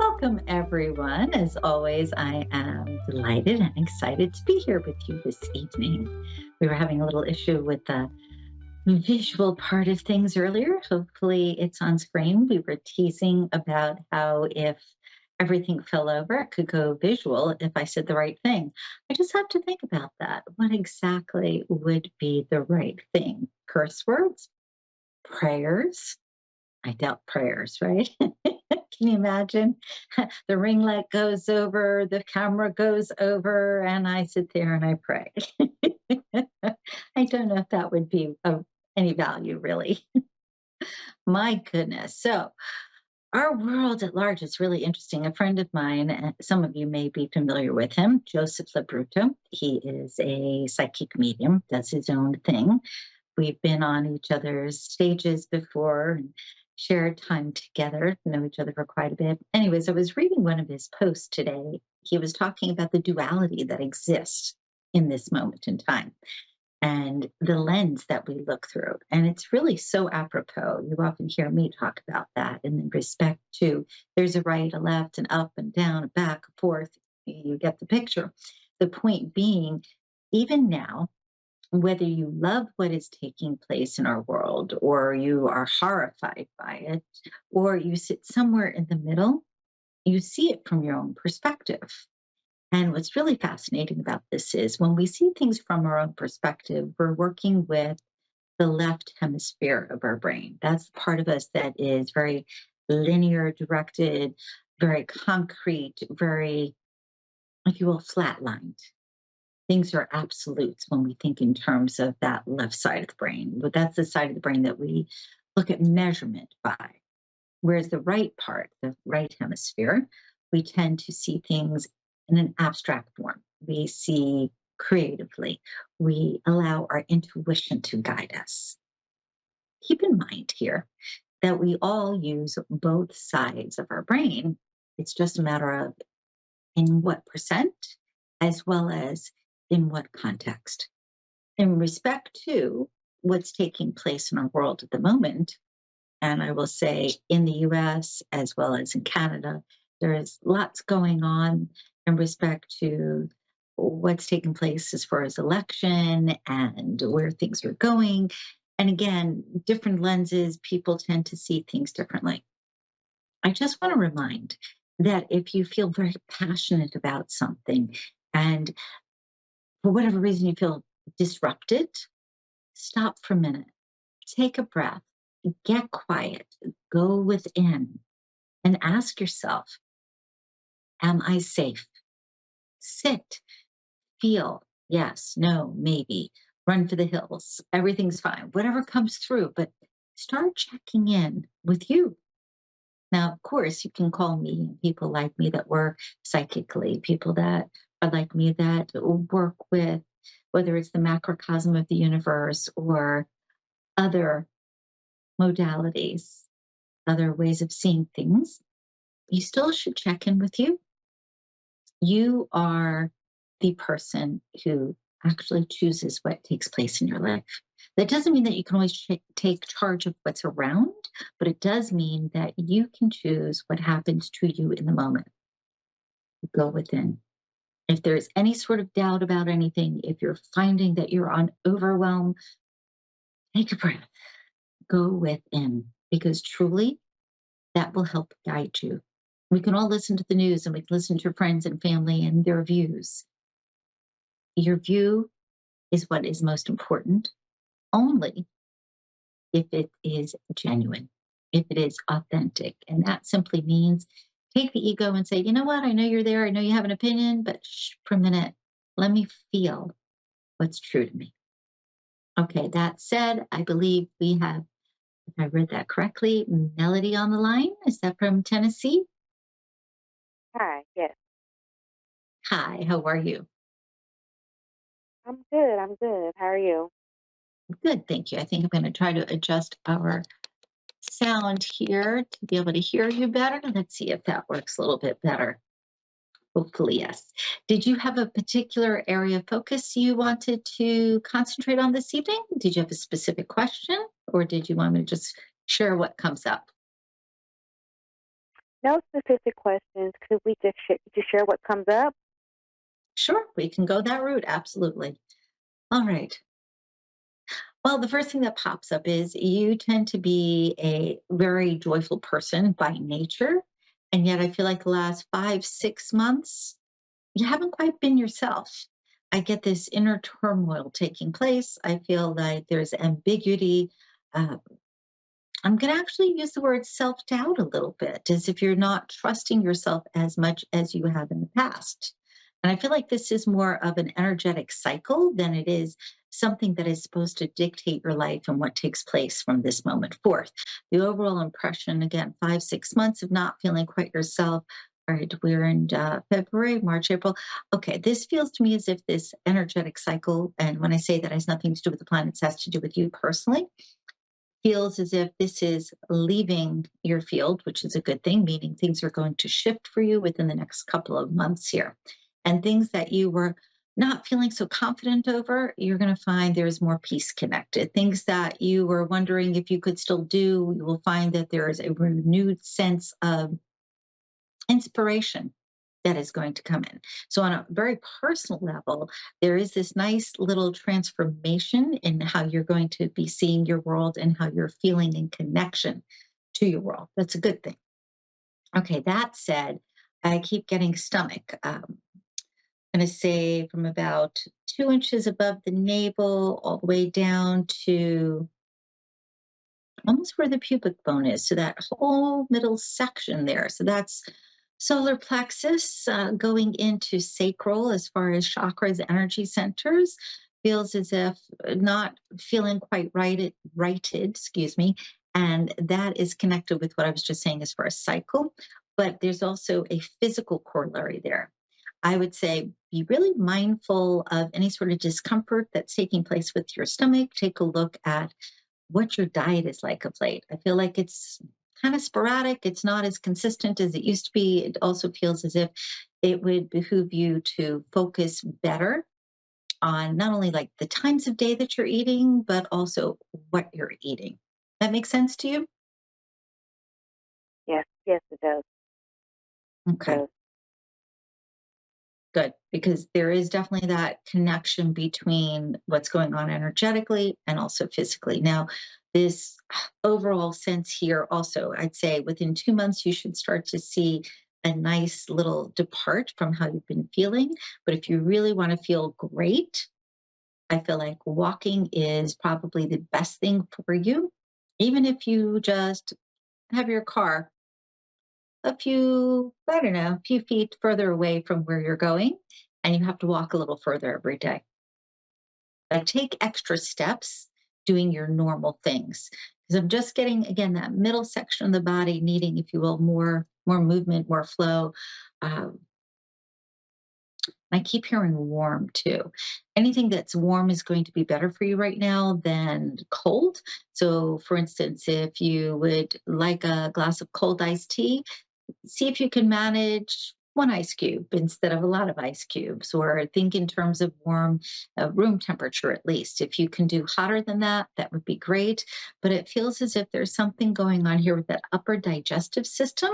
Welcome, everyone. As always, I am delighted and excited to be here with you this evening. We were having a little issue with the visual part of things earlier. Hopefully, it's on screen. We were teasing about how if everything fell over, it could go visual if I said the right thing. I just have to think about that. What exactly would be the right thing? Curse words? Prayers? I doubt prayers, right? Can you imagine? The ring light goes over, the camera goes over, and I sit there and I pray. I don't know if that would be of any value, really. My goodness. So, our world at large is really interesting. A friend of mine, some of you may be familiar with him, Joseph Labruto. He is a psychic medium, does his own thing. We've been on each other's stages before and shared time together, know each other for quite a bit. Anyways, I was reading one of his posts today. He was talking about the duality that exists in this moment in time and the lens that we look through. And it's really so apropos. You often hear me talk about that in respect to there's a right, a left, an up and down, a back, a forth. You get the picture. The point being, even now, whether you love what is taking place in our world or you are horrified by it, or you sit somewhere in the middle, you see it from your own perspective. And what's really fascinating about this is when we see things from our own perspective, we're working with the left hemisphere of our brain. That's the part of us that is very linear, directed, very concrete, very, if you will, flatlined. Things are absolutes when we think in terms of that left side of the brain. But that's the side of the brain that we look at measurement by. Whereas the right part, the right hemisphere, we tend to see things in an abstract form. We see creatively. We allow our intuition to guide us. Keep in mind here that we all use both sides of our brain. It's just a matter of in what percent, as well as in what context. In respect to what's taking place in our world at the moment, and I will say in the US as well as in Canada, there is lots going on in respect to what's taking place as far as election and where things are going. And again, different lenses, people tend to see things differently. I just want to remind that if you feel very passionate about something and for whatever reason you feel disrupted, stop for a minute, take a breath, get quiet, go within and ask yourself, am I safe? Sit, feel, yes, no, maybe, run for the hills, everything's fine, whatever comes through, but start checking in with you. Now, of course, you can call me and people like me that work psychically, people that are like me that work with, whether it's the macrocosm of the universe or other modalities, other ways of seeing things. You still should check in with you. You are the person who actually chooses what takes place in your life. That doesn't mean that you can always take charge of what's around, but it does mean that you can choose what happens to you in the moment. Go within. If there's any sort of doubt about anything, if you're finding that you're on overwhelm, take a breath, go within, because truly that will help guide you. We can all listen to the news and we can listen to your friends and family and their views. Your view is what is most important only if it is genuine, if it is authentic. And that simply means take the ego and say, you know what? I know you're there. I know you have an opinion, but for a minute, let me feel what's true to me. Okay, that said, I believe we have, if I read that correctly, Melody on the line. Is that from Tennessee? Hi, yes. Hi, how are you? I'm good. I'm good. How are you? Good, thank you. I think I'm going to try to adjust our sound here to be able to hear you better. Let's see if that works a little bit better. Hopefully, yes. Did you have a particular area of focus you wanted to concentrate on this evening? Did you have a specific question or did you want me to just share what comes up? No specific questions. Could we just share what comes up? Sure, we can go that route. Absolutely. All right. Well, the first thing that pops up is you tend to be a very joyful person by nature. And yet I feel like the last 5, 6 months, you haven't quite been yourself. I get this inner turmoil taking place. I feel like there's ambiguity. Uh, I'm going to actually use the word self doubt a little bit, as if you're not trusting yourself as much as you have in the past. And I feel like this is more of an energetic cycle than it is something that is supposed to dictate your life and what takes place from this moment forth. The overall impression, again, 5, 6 months of not feeling quite yourself. All right, we're in February, March, April. Okay, this feels to me as if this energetic cycle, and when I say that has nothing to do with the planets, has to do with you personally, feels as if this is leaving your field, which is a good thing, meaning things are going to shift for you within the next couple of months here. And things that you were not feeling so confident over, you're going to find there's more peace connected. Things that you were wondering if you could still do, you will find that there is a renewed sense of inspiration that is going to come in. So, on a very personal level, there is this nice little transformation in how you're going to be seeing your world and how you're feeling in connection to your world. That's a good thing. Okay, that said, I keep getting stomach. I'm going to say from about 2 inches above the navel all the way down to almost where the pubic bone is. So that whole middle section there. So that's solar plexus going into sacral as far as chakras, energy centers. Feels as if not feeling quite righted, excuse me. And that is connected with what I was just saying as far as cycle. But there's also a physical corollary there. I would say be really mindful of any sort of discomfort that's taking place with your stomach. Take a look at what your diet is like of late. I feel like it's kind of sporadic. It's not as consistent as it used to be. It also feels as if it would behoove you to focus better on not only like the times of day that you're eating, but also what you're eating. That makes sense to you? Yes, yes, it does. It Okay. does. Good, because there is definitely that connection between what's going on energetically and also physically. Now, this overall sense here, also, I'd say within 2 months, you should start to see a nice little depart from how you've been feeling. But if you really want to feel great, I feel like walking is probably the best thing for you. Even if you just have your car a few, I don't know, a few feet further away from where you're going, and you have to walk a little further every day. Like take extra steps doing your normal things. Because I'm just getting, again, that middle section of the body needing, if you will, more movement, more flow. Um, I keep hearing warm too. Anything that's warm is going to be better for you right now than cold. So, for instance, if you would like a glass of cold iced tea, see if you can manage one ice cube instead of a lot of ice cubes, or think in terms of warm room temperature at least. If you can do hotter than that, that would be great. But it feels as if there's something going on here with that upper digestive system.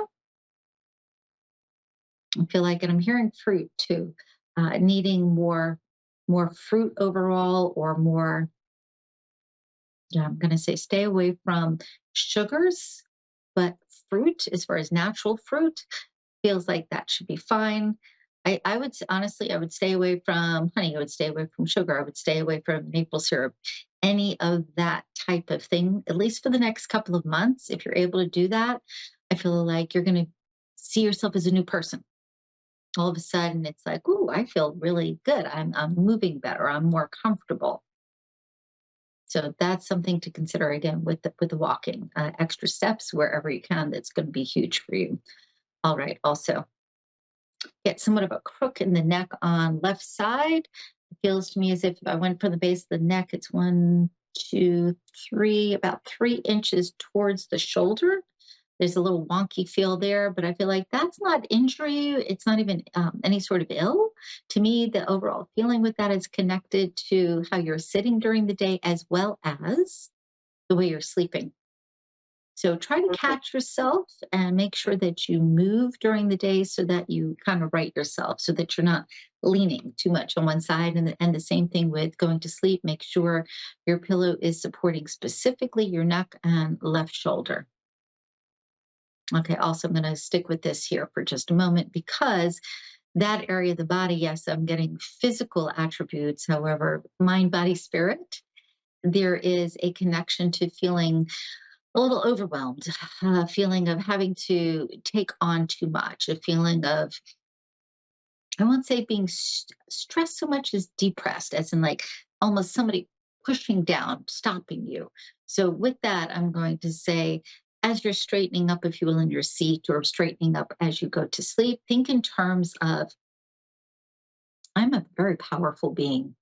I feel like, and I'm hearing fruit too, needing more fruit overall, or more. Yeah, I'm going to say stay away from sugars, but fruit, as far as natural fruit, feels like that should be fine. I would honestly, I would stay away from honey. I would stay away from sugar. I would stay away from maple syrup, any of that type of thing, at least for the next couple of months. If you're able to do that, I feel like you're going to see yourself as a new person. All of a sudden, it's like, ooh, I feel really good. I'm moving better. I'm more comfortable. So that's something to consider again with the walking, extra steps wherever you can. That's going to be huge for you. All right. Also, get somewhat of a crook in the neck on left side. It feels to me as if I went from the base of the neck, it's 1, 2, 3, about 3 inches towards the shoulder. There's a little wonky feel there, but I feel like that's not injury. It's not even any sort of ill. To me, the overall feeling with that is connected to how you're sitting during the day as well as the way you're sleeping. So try to Mhm. catch yourself and make sure that you move during the day so that you kind of right yourself, so that you're not leaning too much on one side. And the same thing with going to sleep. Make sure your pillow is supporting specifically your neck and left shoulder. Okay, also, I'm going to stick with this here for just a moment because that area of the body, yes, I'm getting physical attributes. However, mind, body, spirit, there is a connection to feeling a little overwhelmed, a feeling of having to take on too much, a feeling of, I won't say being stressed so much as depressed, as in like almost somebody pushing down, stopping you. So, with that, I'm going to say, as you're straightening up, if you will, in your seat or straightening up as you go to sleep, think in terms of, I'm a very powerful being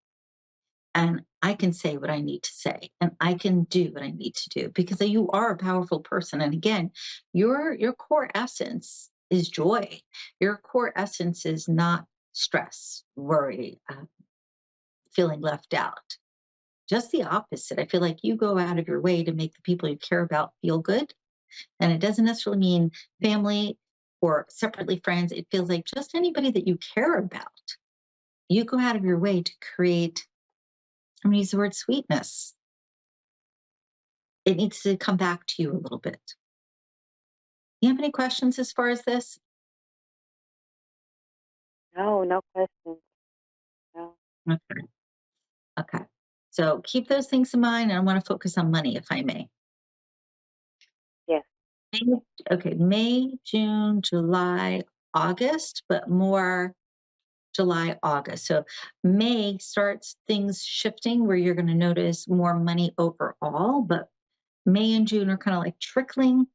and I can say what I need to say and I can do what I need to do because you are a powerful person. And again, your core essence is joy. Your core essence is not stress, worry, feeling left out. Just the opposite. I feel like you go out of your way to make the people you care about feel good. And it doesn't necessarily mean family or separately friends. It feels like just anybody that you care about. You go out of your way to create, I'm going to use the word sweetness. It needs to come back to you a little bit. You have any questions as far as this? No, no questions. No. Okay. Okay. So keep those things in mind. And I want to focus on money, if I may. Yes. May- Okay. May, June, July, August, but more July, August. So May starts things shifting where you're going to notice more money overall, but May and June are kind of like trickling.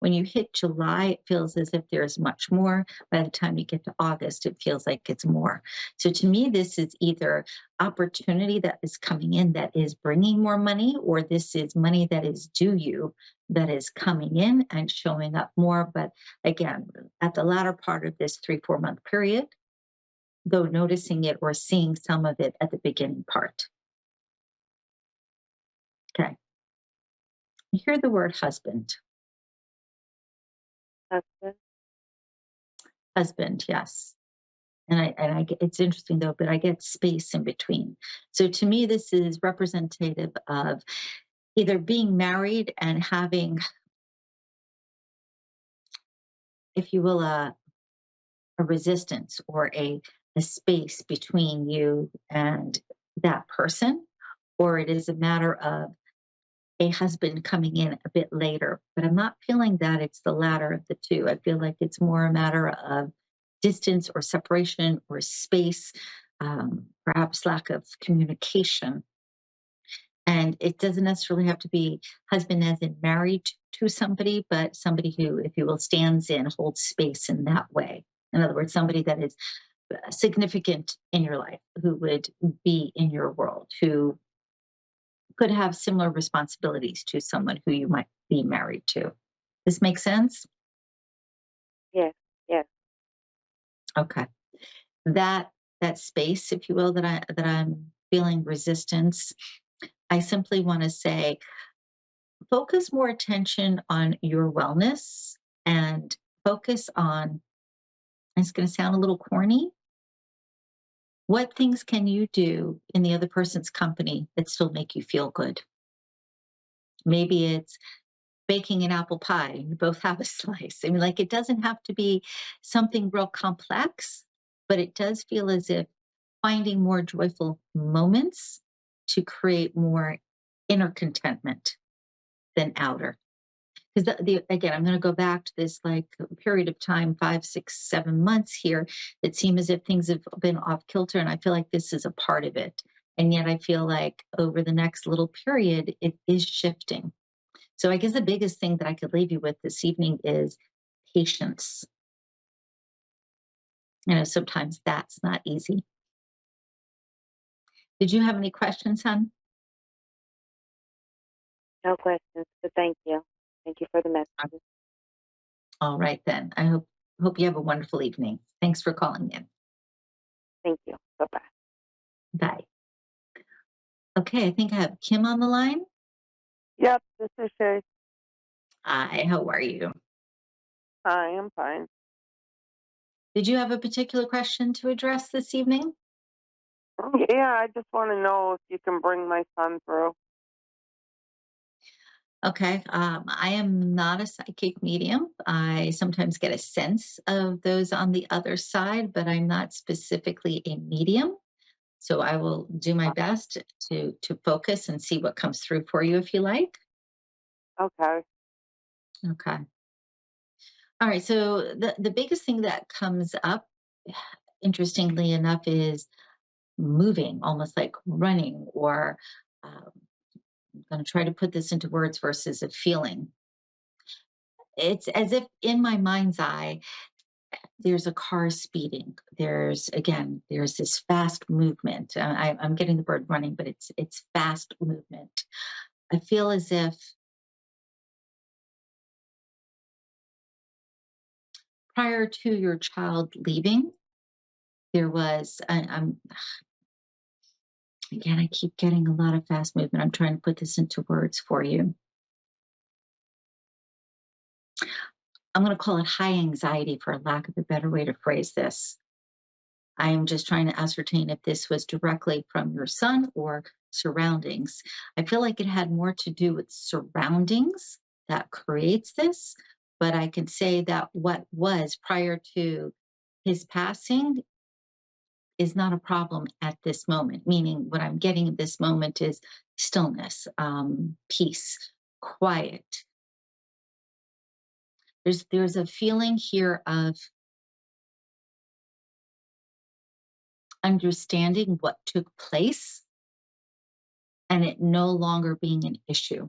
When you hit July, it feels as if there's much more. By the time you get to August, it feels like it's more. So to me, this is either opportunity that is coming in that is bringing more money, or this is money that is due you that is coming in and showing up more. But again, at the latter part of this 3, 4 month period, though noticing it or seeing some of it at the beginning part. Okay. You hear the word husband. Husband. Husband, yes. And I get, it's interesting though, but I get space in between. So to me, this is representative of either being married and having, if you will, a resistance or a space between you and that person, or it is a matter of a husband coming in a bit later. But I'm not feeling that it's the latter of the two. I feel like it's more a matter of distance or separation or space, perhaps lack of communication. And it doesn't necessarily have to be husband as in married to somebody, but somebody who, if you will, stands in, holds space in that way. In other words, somebody that is significant in your life, who would be in your world, who could have similar responsibilities to someone who you might be married to. This makes sense? Yes. Yes. Okay. That that space, if you will, that I'm feeling resistance, I simply want to say focus more attention on your wellness and focus on, it's going to sound a little corny, what things can you do in the other person's company that still make you feel good? Maybe it's baking an apple pie and you both have a slice. I mean, like it doesn't have to be something real complex, but it does feel as if finding more joyful moments to create more inner contentment than outer. Because again, I'm going to go back to this like period of time, 5, 6, 7 months here that seem as if things have been off kilter. And I feel like this is a part of it. And yet I feel like over the next little period, it is shifting. So I guess the biggest thing that I could leave you with this evening is patience. Sometimes that's not easy. Did you have any questions, hon? No questions. But thank you. Thank you for the messages. All right then. I hope you have a wonderful evening. Thanks for calling in. Thank you. Bye bye. Bye. Okay, I think I have Kim on the line. Yep. This is Shay. Hi, how are you? Hi, I'm fine. Did you have a particular question to address this evening? Yeah, I just want to know if you can bring my son through. Okay, I am not a psychic medium. I sometimes get a sense of those on the other side, but I'm not specifically a medium. So I will do my best to focus and see what comes through for you if you like. Okay. Okay. All right. So the biggest thing that comes up, interestingly enough, is moving, almost like running or um, I'm going to try to put this into words versus a feeling. It's as if in my mind's eye, there's a car speeding. There's this fast movement. I'm getting the word running, but it's fast movement. I feel as if prior to your child leaving, there was. I'm again. I keep getting a lot of fast movement. I'm trying to put this into words for you. I'm going to call it high anxiety, for lack of a better way to phrase this. I am just trying to ascertain if this was directly from your son or surroundings. I feel like it had more to do with surroundings that creates this, but I can say that what was prior to his passing is not a problem at this moment, meaning what I'm getting at this moment is stillness, peace, quiet. There's a feeling here of understanding what took place and it no longer being an issue.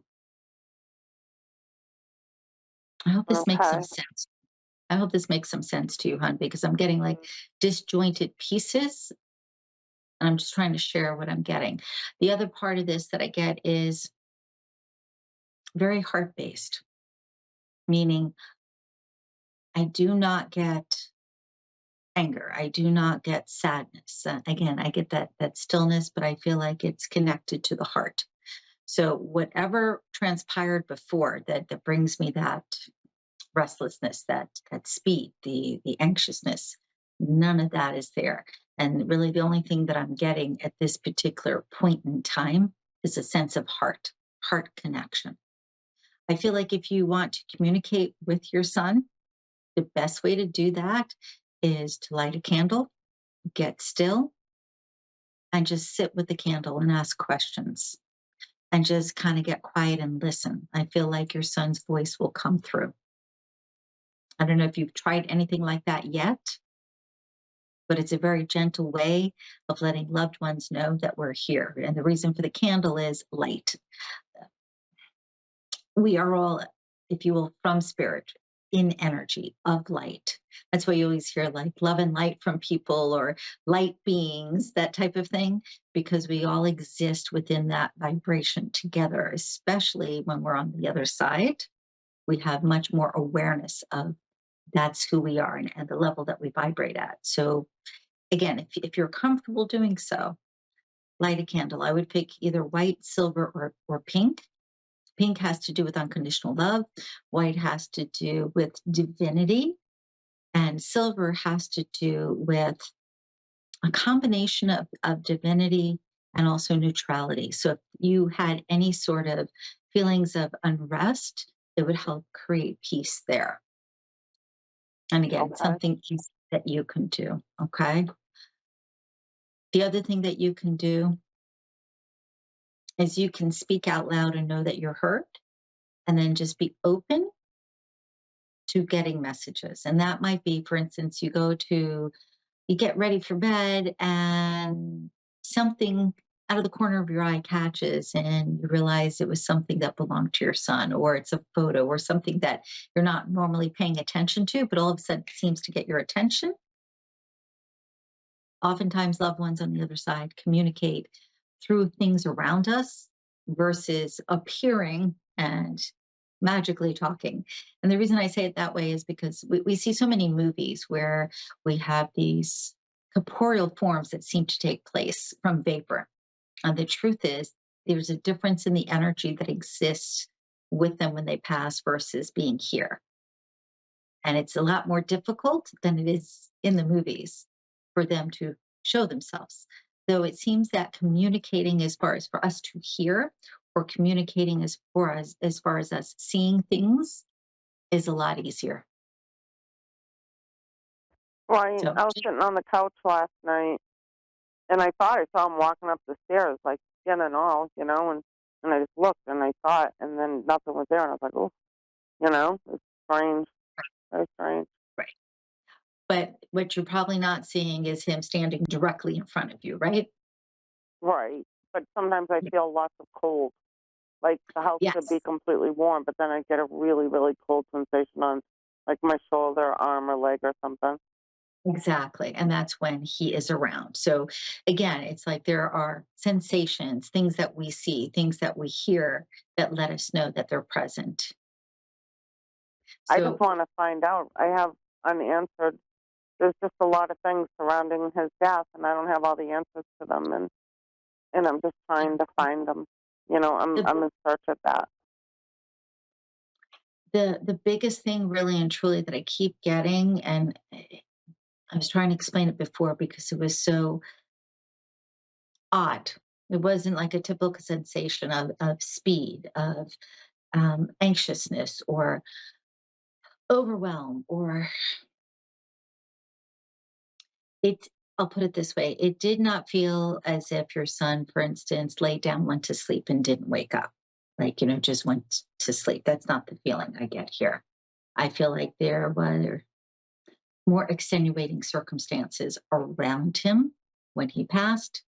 I hope this makes some Okay. sense. I hope this makes some sense to you, hon, because I'm getting like disjointed pieces and I'm just trying to share what I'm getting. The other part of this that I get is very heart based, meaning I do not get anger. I do not get sadness. Again, I get that stillness, but I feel like it's connected to the heart. So whatever transpired before that brings me that restlessness, that speed, the anxiousness, none of that is there. And really the only thing that I'm getting at this particular point in time is a sense of heart connection. I feel like if you want to communicate with your son, the best way to do that is to light a candle, get still, and just sit with the candle and ask questions and just kind of get quiet and listen. I feel like your son's voice will come through. I don't know if you've tried anything like that yet, but it's a very gentle way of letting loved ones know that we're here. And the reason for the candle is light. We are all, if you will, from spirit, in energy of light. That's why you always hear like love and light from people or light beings, that type of thing, because we all exist within that vibration together, especially when we're on the other side. We have much more awareness of that's who we are and the level that we vibrate at. So again, if you're comfortable doing so, light a candle. I would pick either white, silver, or pink. Pink has to do with unconditional love. White has to do with divinity. And silver has to do with a combination of divinity and also neutrality. So if you had any sort of feelings of unrest, it would help create peace there. And again, Okay. something easy that you can do. Okay. The other thing that you can do is you can speak out loud and know that you're heard, and then just be open to getting messages. And that might be, for instance, you get ready for bed and something out of the corner of your eye catches and you realize it was something that belonged to your son, or it's a photo or something that you're not normally paying attention to, but all of a sudden it seems to get your attention. Oftentimes, loved ones on the other side communicate through things around us versus appearing and magically talking. And the reason I say it that way is because we see so many movies where we have these corporeal forms that seem to take place from vapor. And the truth is, there's a difference in the energy that exists with them when they pass versus being here. And it's a lot more difficult than it is in the movies for them to show themselves. Though it seems that communicating as far as for us to hear or communicating as far as us seeing things is a lot easier. Right. So I was sitting on the couch last night, and I thought I saw him walking up the stairs, like skin and all, and I just looked and I saw it, and then nothing was there, and I was like, oh, it's strange. Very strange. right. But what you're probably not seeing is him standing directly in front of you, right? Right. But sometimes I feel lots of cold. Like the house could be Yes, completely warm, but then I get a really, really cold sensation on like my shoulder, arm, or leg or something. exactly. And that's when he is around. So again, it's like there are sensations, things that we see, things that we hear that let us know that they're present. I just So want to find out. I have unanswered. There's just a lot of things surrounding his death, and I don't have all the answers to them, and I'm just trying to find them. the I'm in search of that. the biggest thing really and truly that I keep getting, and I was trying to explain it before because it was so odd. It wasn't like a typical sensation of speed, of anxiousness or overwhelm, or it. I'll put it this way: it did not feel as if your son, for instance, laid down, went to sleep, and didn't wake up. Like, just went to sleep. That's not the feeling I get here. I feel like there were more extenuating circumstances around him when he passed.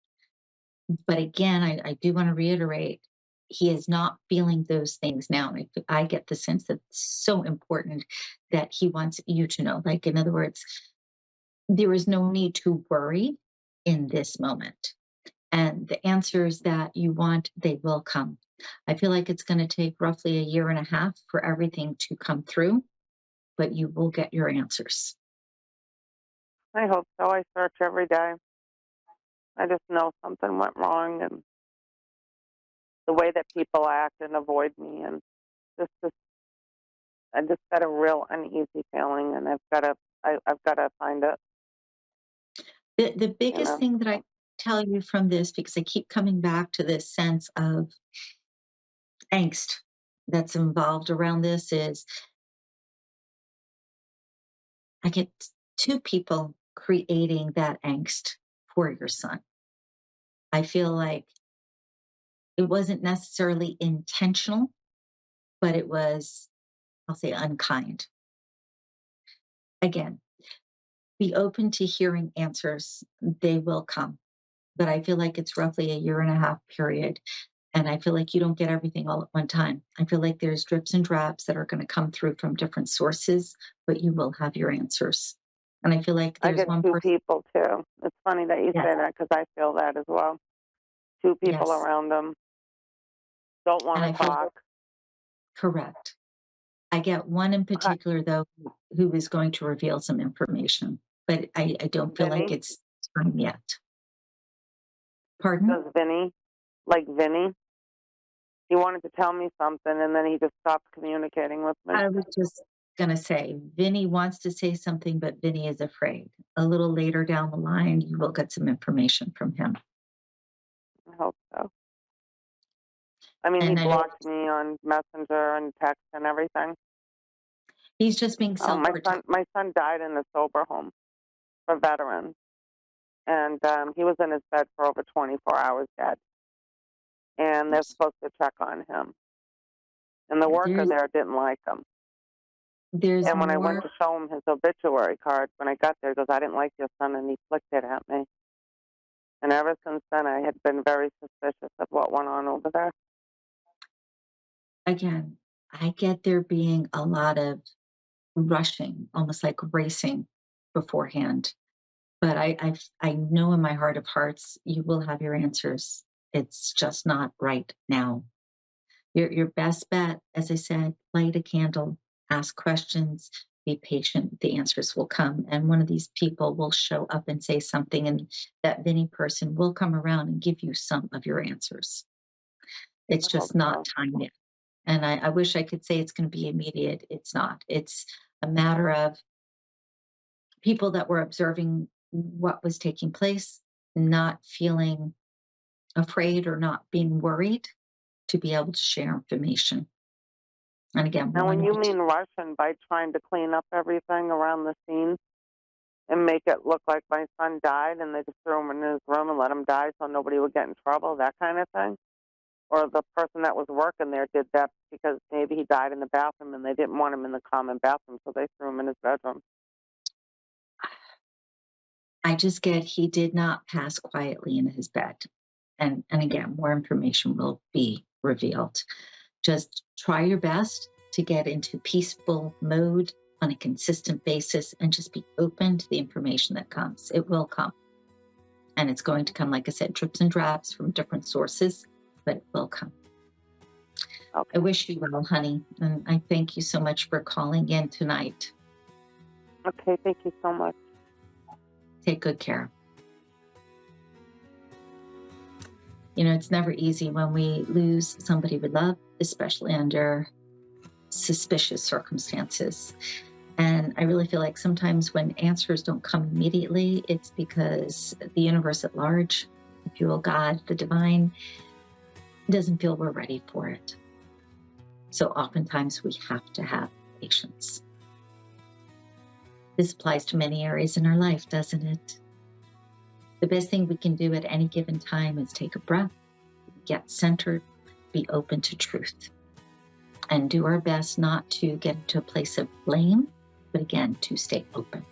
But again, I do want to reiterate, he is not feeling those things now. And I get the sense that it's so important that he wants you to know. Like, in other words, there is no need to worry in this moment. And the answers that you want, they will come. I feel like it's going to take roughly a year and a half for everything to come through, but you will get your answers. I hope so. I search every day. I just know something went wrong, and the way that people act and avoid me, and just I just got a real uneasy feeling, and I've got to find it. The You biggest know, thing that I tell you from this, because I keep coming back to this sense of angst that's involved around this, is I get two people creating that angst for your son. I feel like it wasn't necessarily intentional, but it was, I'll say, unkind. Again, be open to hearing answers. They will come. But I feel like it's roughly a year and a half period. And I feel like you don't get everything all at one time. I feel like there's drips and drops that are going to come through from different sources, but you will have your answers. And I feel like I there's get one two person. people too. It's funny that you Yes, say that because I feel that as well. Two people yes. around them don't want And to I feel talk. correct. I get one in Hi, particular, though, who is going to reveal some information, but I don't feel like Vinny, it's time yet. Pardon? does Vinny, like Vinny, he wanted to tell me something and then he just stopped communicating with me. I was just going to say, Vinny wants to say something, but Vinny is afraid. A little later down the line, you will get some information from him. I hope so. I mean, he And I know blocked me on Messenger and text and everything. he's just being self protective. My son died in a sober home for veterans, and he was in his bed for over 24 hours dead. And they're supposed to check on him, and the Yeah, worker there didn't like him. there's And when I went more. to show him his obituary card, when I got there, he goes, "I didn't like your son," and he flicked it at me. And ever since then, I had been very suspicious of what went on over there. Again, I get there being a lot of rushing, almost like racing beforehand. But I know in my heart of hearts, you will have your answers. It's just not right now. Your best bet, as I said, light a candle, ask questions, be patient. The answers will come. And one of these people will show up and say something, and that Vinny person will come around and give you some of your answers. It's I hope just not so. time yet. And I wish I could say it's going to be immediate. It's not. It's a matter of people that were observing what was taking place, not feeling afraid or not being worried to be able to share information. And again, And when one, you mean Russian, by trying to clean up everything around the scene and make it look like my son died and they just threw him in his room and let him die so nobody would get in trouble, that kind of thing? Or the person that was working there did that because maybe he died in the bathroom and they didn't want him in the common bathroom, so they threw him in his bedroom. I just get he did not pass quietly in his bed. And again, more information will be revealed. Just try your best to get into peaceful mode on a consistent basis and just be open to the information that comes. It will come. And it's going to come, like I said, drips and drabs from different sources, but it will come. Okay. I wish you well, honey. And I thank you so much for calling in tonight. Okay, thank you so much. Take good care. You know, it's never easy when we lose somebody we love, especially under suspicious circumstances. And I really feel like sometimes when answers don't come immediately, it's because the universe at large, if you will, God, the divine, doesn't feel we're ready for it. So oftentimes we have to have patience. This applies to many areas in our life, doesn't it? The best thing we can do at any given time is take a breath, get centered, be open to truth, and do our best not to get into a place of blame, but again, to stay open.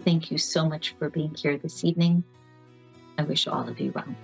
Thank you so much for being here this evening. I wish all of you well.